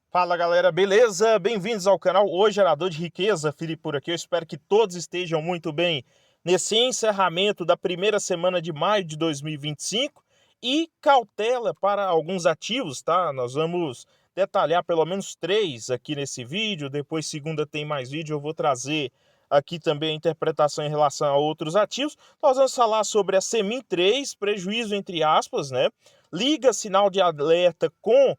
Fala galera, beleza? Bem-vindos ao canal O Gerador de Riqueza, Felipe por aqui. Eu espero que todos estejam muito bem nesse encerramento da primeira semana de maio de 2025 e cautela para alguns ativos, tá? Nós vamos detalhar pelo menos três aqui nesse vídeo. Depois, segunda, tem mais vídeo. Eu vou trazer aqui também a interpretação em relação a outros ativos. Nós vamos falar sobre a Semin 3, prejuízo entre aspas, né? Liga sinal de alerta com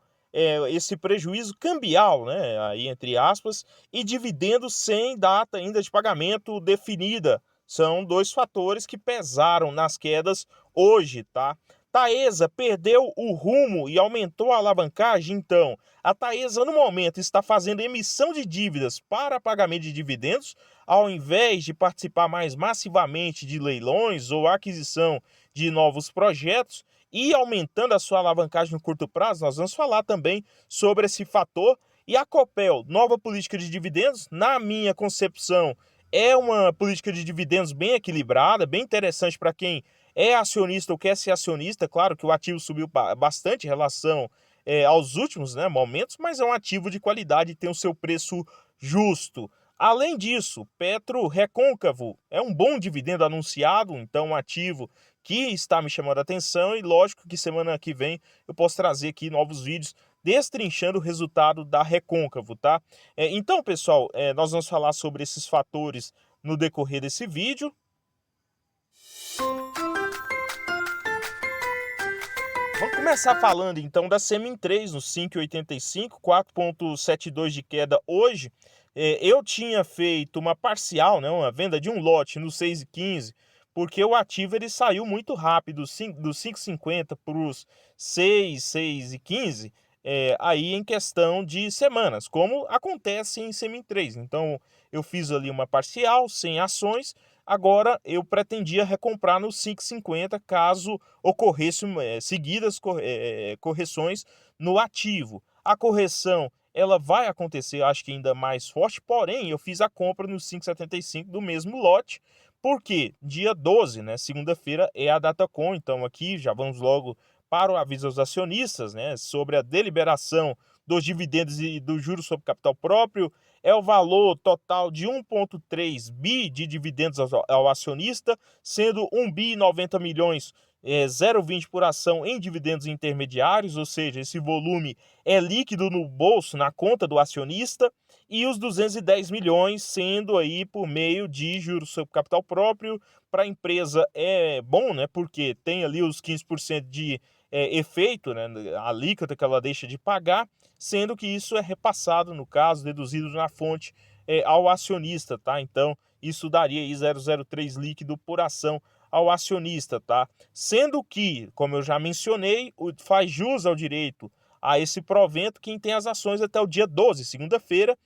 esse prejuízo cambial, né, aí entre aspas, e dividendos sem data ainda de pagamento definida. São dois fatores que pesaram nas quedas hoje, tá? Taesa perdeu o rumo e aumentou a alavancagem, então a Taesa no momento está fazendo emissão de dívidas para pagamento de dividendos, ao invés de participar mais massivamente de leilões ou aquisição de novos projetos e aumentando a sua alavancagem no curto prazo. Nós vamos falar também sobre esse fator. E a Copel, nova política de dividendos, na minha concepção, é uma política de dividendos bem equilibrada, bem interessante para quem é acionista ou quer ser acionista. Claro que o ativo subiu bastante em relação aos últimos, né, momentos, mas é um ativo de qualidade e tem o seu preço justo. Além disso, Petro Recôncavo é um bom dividendo anunciado, então um ativo que está me chamando a atenção, e lógico que semana que vem eu posso trazer aqui novos vídeos destrinchando o resultado da Recôncavo, tá? Então, pessoal, nós vamos falar sobre esses fatores no decorrer desse vídeo. Vamos começar falando então da Semin 3 no 5,85, 4,72 de queda hoje. Eu tinha feito uma parcial, né, uma venda de um lote no 6,15, porque o ativo ele saiu muito rápido dos 5,50 para os 6, 6,15, aí em questão de semanas, como acontece em Semin 3. Então eu fiz ali uma parcial, sem ações. Agora eu pretendia recomprar no 5,50 caso ocorressem seguidas correções no ativo. A correção ela vai acontecer, acho que ainda mais forte, porém eu fiz a compra no 5,75 do mesmo lote, porque dia 12, né, segunda-feira, é a Datacom. Então aqui já vamos logo para o aviso aos acionistas, né, sobre a deliberação dos dividendos e do juros sobre capital próprio. É o valor total de 1,3 bi de dividendos ao acionista, sendo 1 bi e 90 milhões 0,20 por ação em dividendos intermediários, ou seja, esse volume é líquido no bolso, na conta do acionista, e os 210 milhões sendo aí por meio de juros sobre capital próprio. Para a empresa é bom, né, porque tem ali os 15% de efeito, né, a alíquota que ela deixa de pagar, sendo que isso é repassado, no caso, deduzido na fonte ao acionista, tá? Então, isso daria aí 0,03 líquido por ação ao acionista, tá? Sendo que, como eu já mencionei, faz jus ao direito a esse provento quem tem as ações até o dia 12, segunda-feira.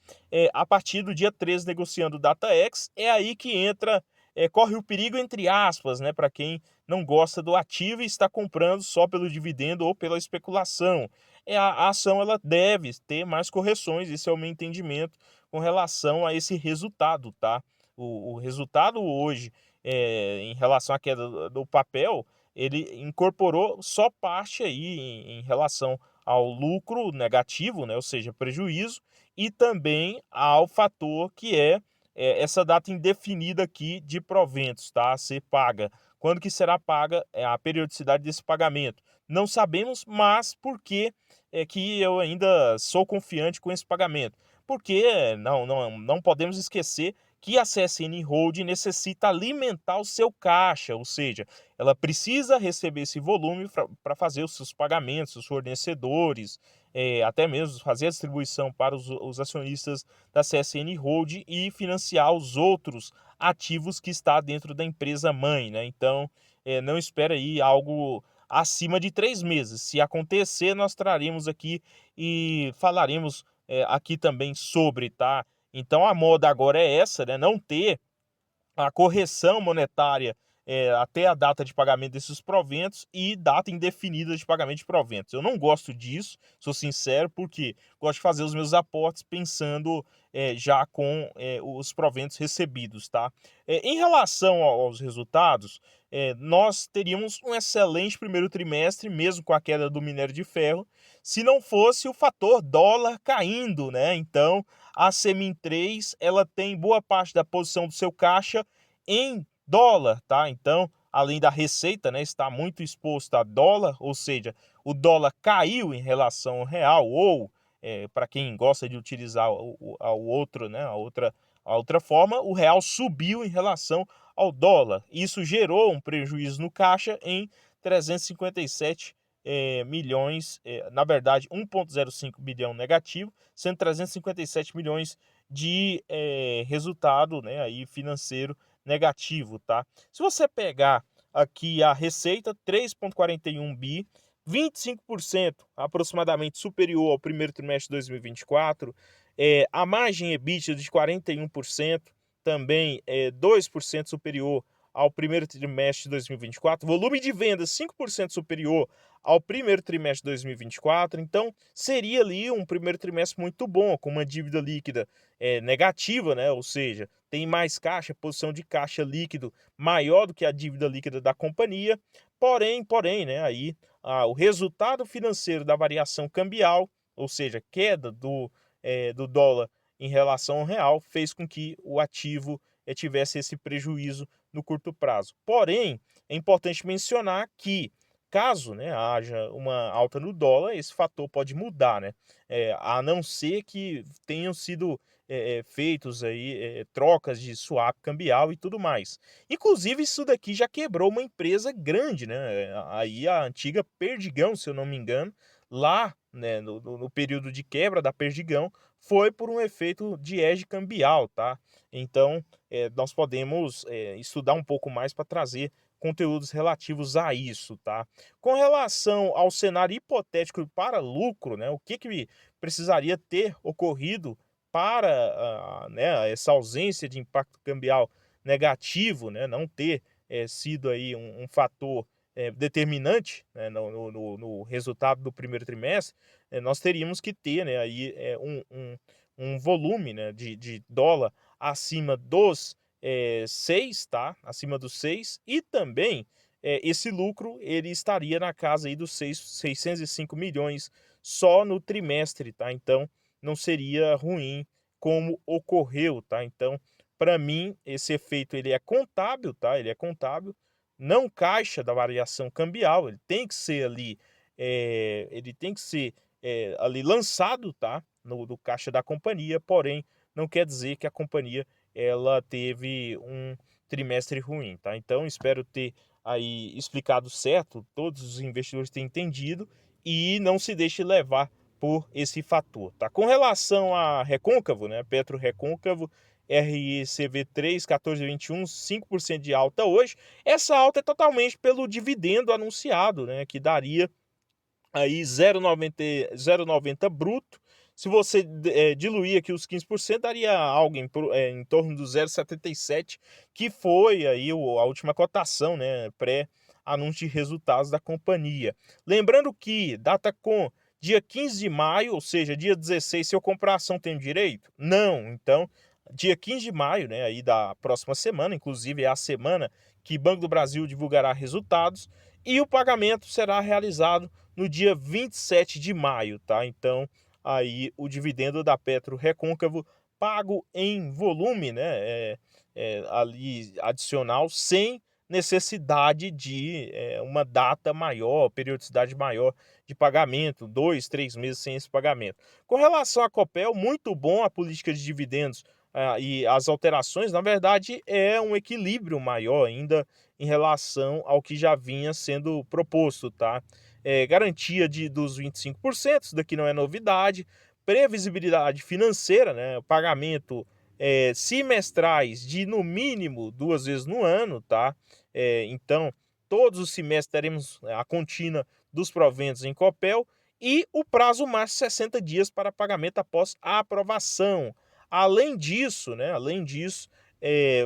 A partir do dia 13, negociando o DataX, é aí que entra, corre o perigo, entre aspas, né, para quem não gosta do ativo e está comprando só pelo dividendo ou pela especulação. A ação ela deve ter mais correções, esse é o meu entendimento com relação a esse resultado, tá? O resultado hoje, em relação à queda do papel, ele incorporou só parte aí em relação ao lucro negativo, né, ou seja, prejuízo, e também ao fator que essa data indefinida aqui de proventos, tá, a ser paga. Quando que será paga a periodicidade desse pagamento? Não sabemos, mas por que é que eu ainda sou confiante com esse pagamento? Porque não podemos esquecer que a CSN Holding necessita alimentar o seu caixa, ou seja, ela precisa receber esse volume para fazer os seus pagamentos, os fornecedores, até mesmo fazer a distribuição para os acionistas da CSN Holding e financiar os outros ativos que está dentro da empresa mãe, né? Então, não espera aí algo acima de 3 meses. Se acontecer, nós traremos aqui e falaremos aqui também sobre, tá? Então a moda agora é essa, né? Não ter a correção monetária até a data de pagamento desses proventos e data indefinida de pagamento de proventos. Eu não gosto disso, sou sincero, porque gosto de fazer os meus aportes pensando já com os proventos recebidos, tá? Em relação aos resultados, nós teríamos um excelente primeiro trimestre, mesmo com a queda do minério de ferro, se não fosse o fator dólar caindo, né? Então, a Semin 3, ela tem boa parte da posição do seu caixa em dólar, tá? Então, além da receita, né, está muito exposto a dólar, ou seja, o dólar caiu em relação ao real, ou, para quem gosta de utilizar o outro, né, a outra forma, o real subiu em relação ao dólar. Isso gerou um prejuízo no caixa em 357 milhões, na verdade 1,05 bilhão negativo, sendo 357 milhões de resultado, né, aí financeiro negativo, tá? Se você pegar aqui a receita, 3,41 bi, 25% aproximadamente superior ao primeiro trimestre de 2024, a margem EBITDA de 41%, também 2% superior ao primeiro trimestre de 2024, volume de vendas 5% superior ao primeiro trimestre de 2024, então seria ali um primeiro trimestre muito bom, com uma dívida líquida negativa, né? Ou seja, tem mais caixa, posição de caixa líquido maior do que a dívida líquida da companhia, porém, né, aí o resultado financeiro da variação cambial, ou seja, queda do dólar em relação ao real, fez com que o ativo tivesse esse prejuízo no curto prazo. Porém, é importante mencionar que, caso, né, haja uma alta no dólar, esse fator pode mudar, né? A não ser que tenham sido feitos aí trocas de swap cambial e tudo mais. Inclusive, isso daqui já quebrou uma empresa grande, né? Aí a antiga Perdigão, se eu não me engano, lá, né, no período de quebra da Perdigão, foi por um efeito de hedge cambial, tá? Então, nós podemos estudar um pouco mais para trazer conteúdos relativos a isso, tá? Com relação ao cenário hipotético para lucro, né, o que precisaria ter ocorrido para né, essa ausência de impacto cambial negativo, né, não ter sido aí um fator determinante, né, no resultado do primeiro trimestre, nós teríamos que ter, né, aí, um volume, né, de dólar acima dos 6, tá? Acima dos 6, e também esse lucro ele estaria na casa aí dos 605 milhões só no trimestre, tá? Então não seria ruim como ocorreu, tá? Então, para mim, esse efeito ele é contábil, tá? Ele é contábil, não caixa da variação cambial, ele tem que ser ali, ele tem que ser ali lançado, tá? No caixa da companhia, porém, não quer dizer que a companhia ela teve um trimestre ruim, tá? Então, espero ter aí explicado certo, todos os investidores têm entendido e não se deixe levar por esse fator, tá? Com relação a Recôncavo, né, Petro Recôncavo, RICV3 14,21, 5% de alta hoje. Essa alta é totalmente pelo dividendo anunciado, né, que daria aí 0,90 bruto. Se você diluir aqui os 15%, daria algo em torno do 0,77, que foi aí a última cotação, né, pré-anúncio de resultados da companhia. Lembrando que data com dia 15 de maio, ou seja, dia 16, se eu comprar ação, tenho direito? Não. Então, dia 15 de maio, né, aí da próxima semana, inclusive é a semana que Banco do Brasil divulgará resultados, e o pagamento será realizado no dia 27 de maio, tá? Então, aí o dividendo da Petro Recôncavo pago em volume, né, ali adicional, sem necessidade de uma data maior, periodicidade maior de pagamento, 2, 3 meses sem esse pagamento. Com relação à Copel, muito bom a política de dividendos e as alterações, na verdade, é um equilíbrio maior ainda em relação ao que já vinha sendo proposto, tá? Garantia dos 25%, isso daqui não é novidade, previsibilidade financeira, né? Pagamento semestrais de no mínimo 2 vezes no ano, tá? Então, todos os semestres teremos a contínua dos proventos em Copel e o prazo máximo 60 dias para pagamento após a aprovação. Além disso, né,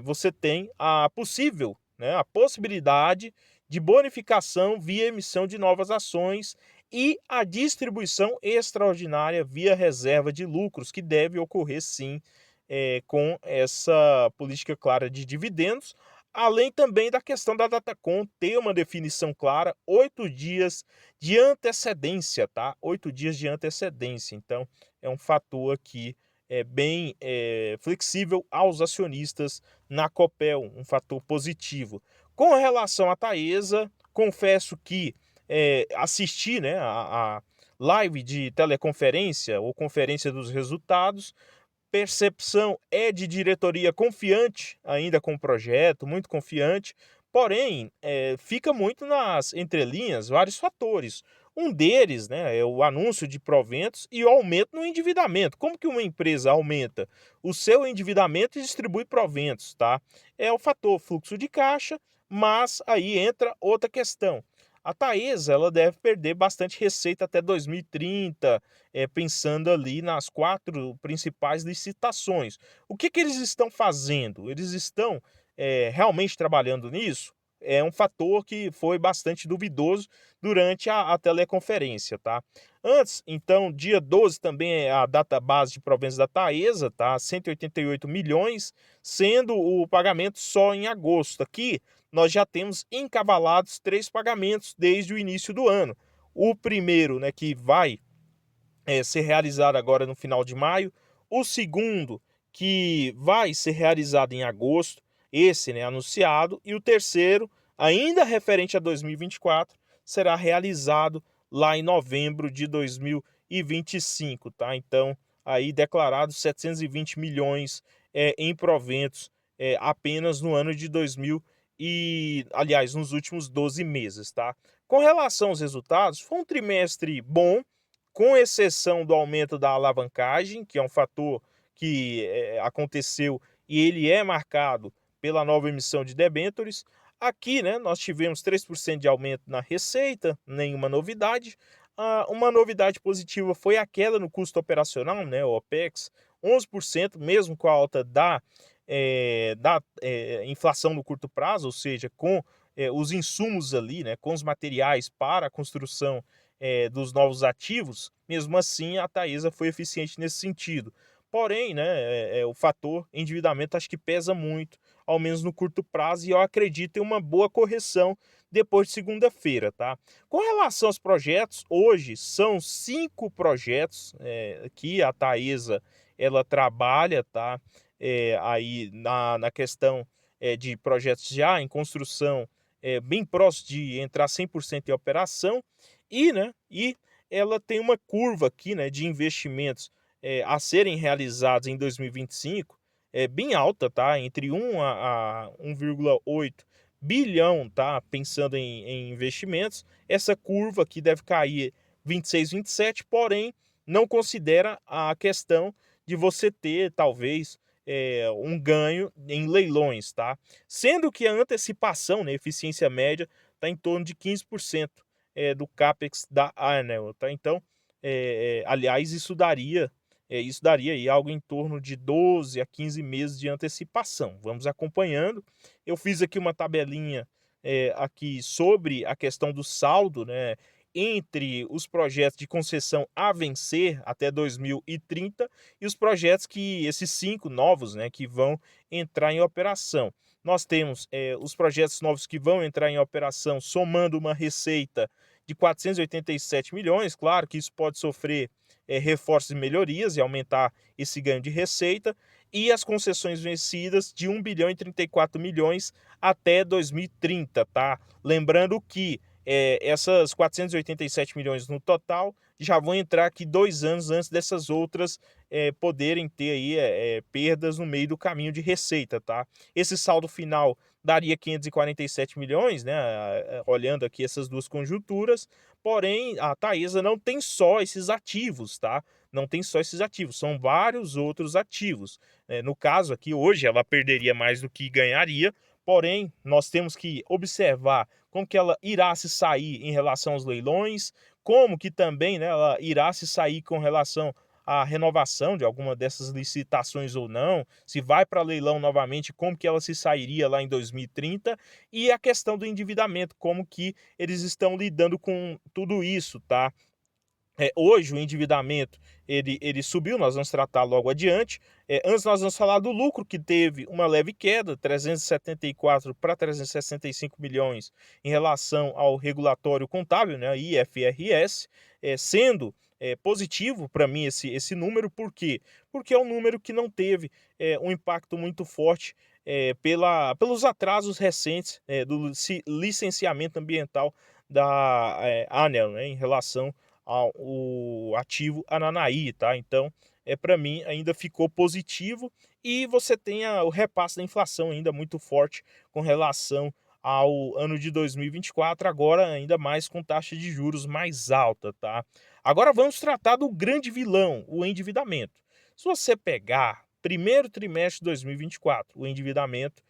você tem a possível né, a possibilidade de bonificação via emissão de novas ações e a distribuição extraordinária via reserva de lucros, que deve ocorrer sim, com essa política clara de dividendos, além também da questão da Datacom ter uma definição clara, 8 dias de antecedência, tá? 8 dias de antecedência, então é um fator aqui bem flexível aos acionistas na Copel, um fator positivo. Com relação à Taesa, confesso que assisti, né, a live de teleconferência ou conferência dos resultados. Percepção é de diretoria confiante ainda com o projeto, muito confiante, porém, fica muito nas entrelinhas vários fatores. Um deles, né, é o anúncio de proventos e o aumento no endividamento. Como que uma empresa aumenta o seu endividamento e distribui proventos, tá? É o fator fluxo de caixa, mas aí entra outra questão. A Taesa, ela deve perder bastante receita até 2030, pensando ali nas 4 principais licitações. O que eles estão fazendo? Eles estão, realmente trabalhando nisso? É um fator que foi bastante duvidoso durante a teleconferência, tá. Antes, então, dia 12 também é a data base de proventos da Taesa, tá, 188 milhões, sendo o pagamento só em agosto. Aqui, nós já temos encavalados 3 pagamentos desde o início do ano. O primeiro, né, que vai ser realizado agora no final de maio. O segundo, que vai ser realizado em agosto, esse, né, anunciado. E o terceiro, ainda referente a 2024, será realizado lá em novembro de 2025, tá? Então, aí declarados 720 milhões em proventos apenas no ano de 2000 e, aliás, nos últimos 12 meses, tá? Com relação aos resultados, foi um trimestre bom, com exceção do aumento da alavancagem, que é um fator que aconteceu e ele é marcado pela nova emissão de debêntures. Aqui, né, nós tivemos 3% de aumento na receita, nenhuma novidade. Uma novidade positiva foi a queda no custo operacional, né, o OPEX, 11%, mesmo com a alta da inflação no curto prazo, ou seja, com os insumos ali, né, com os materiais para a construção dos novos ativos, mesmo assim a Taesa foi eficiente nesse sentido. Porém, né, o fator endividamento acho que pesa muito, ao menos no curto prazo, e eu acredito em uma boa correção depois de segunda-feira, tá? Com relação aos projetos, hoje são 5 projetos que a Taesa ela trabalha, tá? Aí na questão de projetos já em construção, bem próximo de entrar 100% em operação, e ela tem uma curva aqui, né, de investimentos a serem realizados em 2025, bem alta, tá? Entre 1 a 1,8 bilhão, tá? Pensando em investimentos. Essa curva aqui deve cair 26, 27, porém não considera a questão de você ter, talvez, um ganho em leilões, tá? Sendo que a antecipação, né, eficiência média, está em torno de 15% do CAPEX da Anel, tá? Então, aliás, isso daria aí algo em torno de 12 a 15 meses de antecipação. Vamos acompanhando. Eu fiz aqui uma tabelinha aqui sobre a questão do saldo, né, entre os projetos de concessão a vencer até 2030 e os projetos que esses 5 novos, né, que vão entrar em operação. Nós temos os projetos novos que vão entrar em operação somando uma receita de 487 milhões. Claro que isso pode sofrer reforços e melhorias e aumentar esse ganho de receita, e as concessões vencidas de 1 bilhão e 34 milhões até 2030, tá? Lembrando que essas 487 milhões no total já vão entrar aqui 2 anos antes dessas outras poderem ter aí perdas no meio do caminho de receita, tá? Esse saldo final daria 547 milhões, né? Olhando aqui essas duas conjunturas, porém a Taesa não tem só esses ativos, tá? Não tem só esses ativos, são vários outros ativos. No caso aqui, hoje ela perderia mais do que ganharia, porém nós temos que observar como que ela irá se sair em relação aos leilões, como que também, né, ela irá se sair com relação a renovação de alguma dessas licitações ou não, se vai para leilão novamente, como que ela se sairia lá em 2030, e a questão do endividamento, como que eles estão lidando com tudo isso, tá? Hoje o endividamento ele subiu, nós vamos tratar logo adiante. Antes nós vamos falar do lucro, que teve uma leve queda, 374 para 365 milhões em relação ao regulatório contábil, né, IFRS, sendo positivo para mim esse número. Por quê? Porque é um número que não teve um impacto muito forte pelos atrasos recentes do licenciamento ambiental da ANEEL, né, em relação ao o ativo Ananaí, tá? Então, para mim ainda ficou positivo, e você tem o repasse da inflação ainda muito forte com relação ao ano de 2024, agora ainda mais com taxa de juros mais alta, tá? Agora vamos tratar do grande vilão, o endividamento. Se você pegar primeiro trimestre de 2024, o endividamento,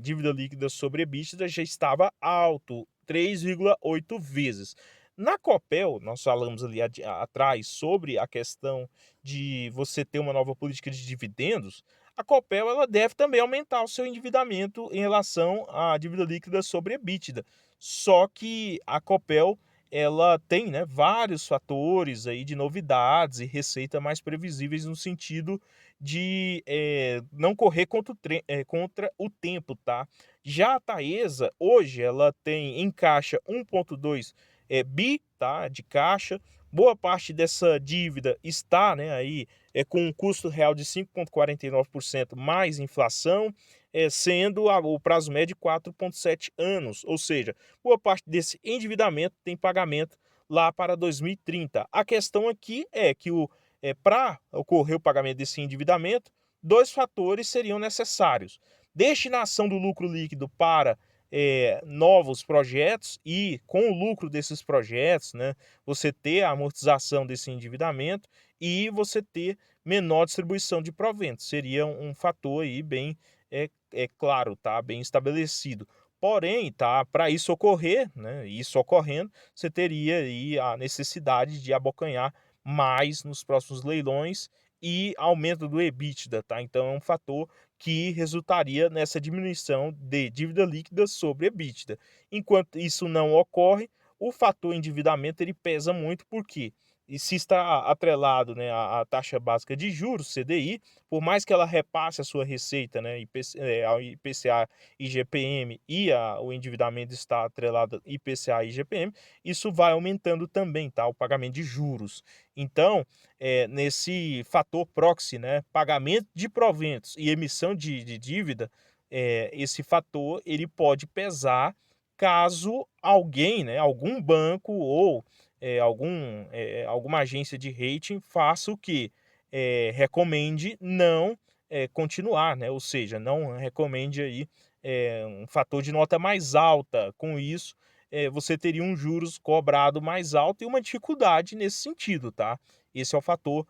dívida líquida sobre EBITDA, já estava alto, 3,8 vezes. Na Copel, nós falamos ali atrás sobre a questão de você ter uma nova política de dividendos. A Copel ela deve também aumentar o seu endividamento em relação à dívida líquida sobre EBITDA. Só que a Copel ela tem, né, vários fatores aí de novidades e receita mais previsíveis, no sentido de não correr contra o tempo, tá? Já a Taesa, hoje, ela tem em caixa 1,2 bi, tá, de caixa. Boa parte dessa dívida está, né, aí, com um custo real de 5,49% mais inflação, sendo o prazo médio de 4,7 anos, ou seja, boa parte desse endividamento tem pagamento lá para 2030. A questão aqui é que para ocorrer o pagamento desse endividamento, dois fatores seriam necessários: destinação do lucro líquido para novos projetos, e com o lucro desses projetos, né, você ter a amortização desse endividamento e você ter menor distribuição de proventos. Seria um fator aí bem claro, tá? Bem estabelecido. Porém, tá, para isso ocorrer, né, isso ocorrendo, você teria aí a necessidade de abocanhar mais nos próximos leilões e aumento do EBITDA, tá? Então é um fator que resultaria nessa diminuição de dívida líquida sobre EBITDA. Enquanto isso não ocorre, o fator endividamento ele pesa muito, porque e se está atrelado, né, à taxa básica de juros, CDI, por mais que ela repasse a sua receita, né, ao IPCA e IGPM, e o endividamento está atrelado a IPCA e IGPM, isso vai aumentando também, tá, o pagamento de juros. Então, nesse fator proxy, né, pagamento de proventos e emissão de dívida, esse fator ele pode pesar caso alguém, né, algum banco ou alguma agência de rating faça o que recomende não continuar, né? Ou seja, não recomende aí um fator de nota mais alta. Com isso, você teria um juros cobrado mais alto e uma dificuldade nesse sentido, tá? Esse é o fator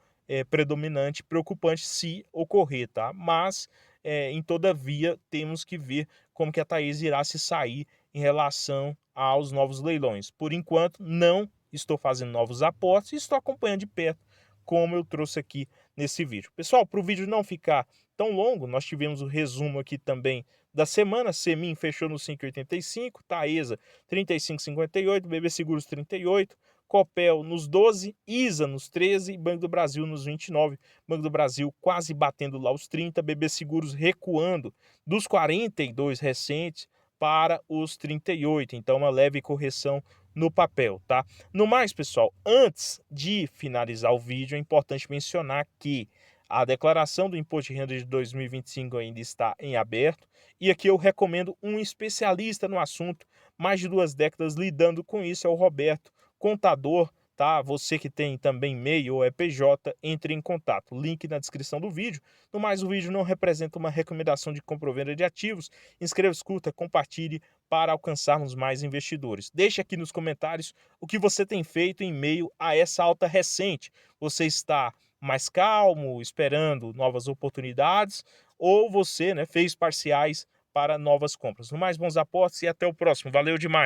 predominante, preocupante se ocorrer, tá? Mas, em todavia, temos que ver como que a Taesa irá se sair em relação aos novos leilões. Por enquanto, não estou fazendo novos aportes e estou acompanhando de perto, como eu trouxe aqui nesse vídeo. Pessoal, para o vídeo não ficar tão longo, nós tivemos o resumo aqui também da semana. Semin fechou no 5,85, Taesa 35,58, BB Seguros 38, Copel nos 12, ISA nos 13, Banco do Brasil nos 29, Banco do Brasil quase batendo lá os 30, BB Seguros recuando dos 42 recentes para os 38, então uma leve correção no papel, tá? No mais, pessoal, antes de finalizar o vídeo, é importante mencionar que a declaração do Imposto de Renda de 2025 ainda está em aberto, e aqui eu recomendo um especialista no assunto, mais de 2 décadas lidando com isso, é o Roberto, contador, tá? Você que tem também MEI ou EPJ, entre em contato. Link na descrição do vídeo. No mais, o vídeo não representa uma recomendação de compra ou venda de ativos. Inscreva-se, curta, compartilhe para alcançarmos mais investidores. Deixe aqui nos comentários o que você tem feito em meio a essa alta recente. Você está mais calmo, esperando novas oportunidades, ou você, né, fez parciais para novas compras? No mais, bons aportes e até o próximo. Valeu demais!